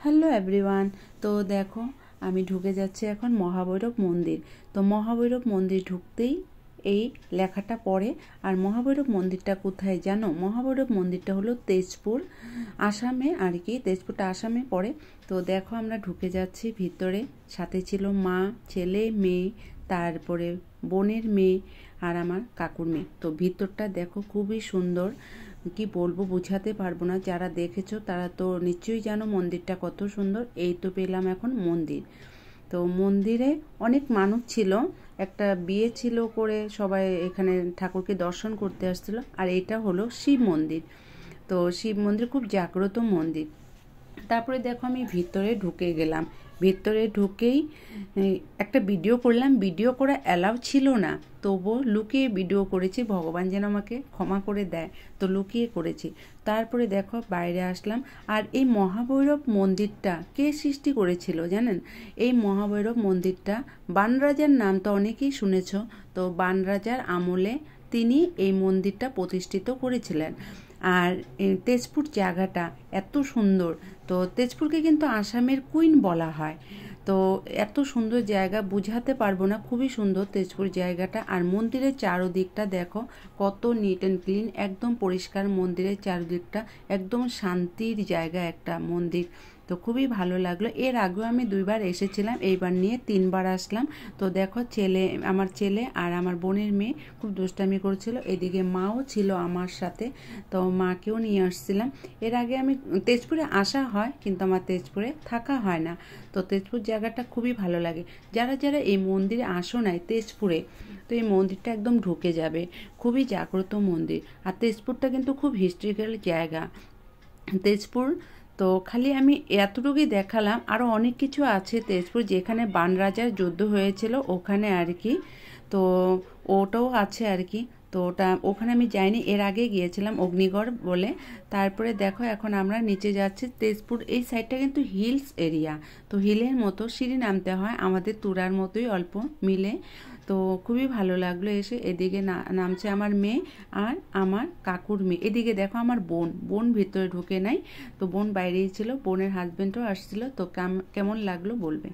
Hello everyone. তো দেখো আমি ঢুকে যাচ্ছি এখন মহাভৈরব মন্দির। তো মহাভৈরব মন্দির ঢুকতেই এই লেখাটা পড়ে। আর মহাভৈরব মন্দিরটা কোথায় জানো? মহাভৈরব মন্দিরটা হলো তেজপুর, আসামে আর কি। তেজপুরটা আসামে পড়ে। তো দেখো আমরা ঢুকে যাচ্ছি ভিতরে। সাথে ছিল মা, ছেলে, মেয়ে, তারপরে বোনের মেয়ে আর আমার কাকুর মেয়ে। তো ভিতরটা দেখো খুবই সুন্দর, কি বলবো বোঝাতে পারবো না। যারা দেখেছো তারা তো নিশ্চয়ই জানো মন্দিরটা কত সুন্দর। এই তো পেলাম এখন মন্দির। তো মন্দিরে অনেক মানুষ ছিল, একটা বিয়ে ছিল করে সবাই এখানে ঠাকুরকে দর্শন করতে আসছিল। আর এটা হলো শিব মন্দির। তো শিব মন্দির খুব জাগ্রত মন্দির। তারপরে দেখো আমি ভিতরে ঢুকে গেলাম। ভিতরে ঢুকেই একটা ভিডিও করলাম। ভিডিও করা অ্যালাউ ছিল না, তবুও লুকিয়ে ভিডিও করেছি। ভগবান যেন আমাকে ক্ষমা করে দেয়, তো লুকিয়ে করেছি। তারপরে দেখো বাইরে আসলাম। আর এই মহাভৈরব মন্দিরটা কে সৃষ্টি করেছিল জানেন? এই মহাভৈরব মন্দিরটা বানরাজার নাম তো অনেকেই শুনেছ। তো বানরাজার আমলে তিনি এই মন্দিরটা প্রতিষ্ঠিত করেছিলেন। আর তেজপুর জায়গাটা এত সুন্দর। তো তেজপুরকে কিন্তু আসামের কুইন বলা হয়। তো এত সুন্দর জায়গা বোঝাতে পারবো না, খুবই সুন্দর তেজপুর জায়গাটা। আর মন্দিরের চারদিকটা দেখো কত নিট অ্যান্ড ক্লিন, একদম পরিষ্কার। মন্দিরের চারদিকটা একদম শান্তির জায়গা একটা মন্দির। তো খুবই ভালো লাগলো। এর আগেও আমি 2বার এসেছিলাম, এইবার নিয়ে 3বার আসলাম। তো দেখো আমার ছেলে আর আমার বোনের মেয়ে খুব দুষ্টামি করছিল। এদিকে মাও ছিল আমার সাথে, তো মাকেও নিয়ে আসছিলাম। এর আগে আমি তেজপুরে আসা হয়, কিন্তু আমার তেজপুরে থাকা হয় না। তো তেজপুর জায়গাটা খুবই ভালো লাগে। যারা যারা এই মন্দিরে আসো নাই তেজপুরে, তো এই মন্দিরটা একদম ঢুকে যাবে। খুবই জাগ্রত মন্দির। আর তেজপুরটা কিন্তু খুব হিস্ট্রিক্যাল জায়গা তেজপুর। তো খালি আমি এতটুকুই দেখালাম, আরও অনেক কিছু আছে তেজপুর, যেখানে বানরাজার যুদ্ধ হয়েছিল ওখানে আর কি। তো ওটাও আছে আর কি। তো ওখানে আমি যাইনি, এর আগে গিয়েছিলাম অগ্নিগড় বলে। তারপরে দেখো এখন আমরা নিচে যাচ্ছি। তেজপুর এই সাইডটা কিন্তু হিলস এরিয়া। তো হিলের মতো সিঁড়ি নামতে হয়, আমাদের তুরার মতোই অল্প মিলে। তো খুবই ভালো লাগলো এসে। এদিকে নামছে আমার মেয়ে আর আমার কাকুর মেয়ে। এদিকে দেখো আমার বোন ভিতরে ঢুকে নাই, তো বোন বাইরেই ছিল। বোনের হাজবেন্ডও আসছিল। তো কেমন লাগলো বলবে।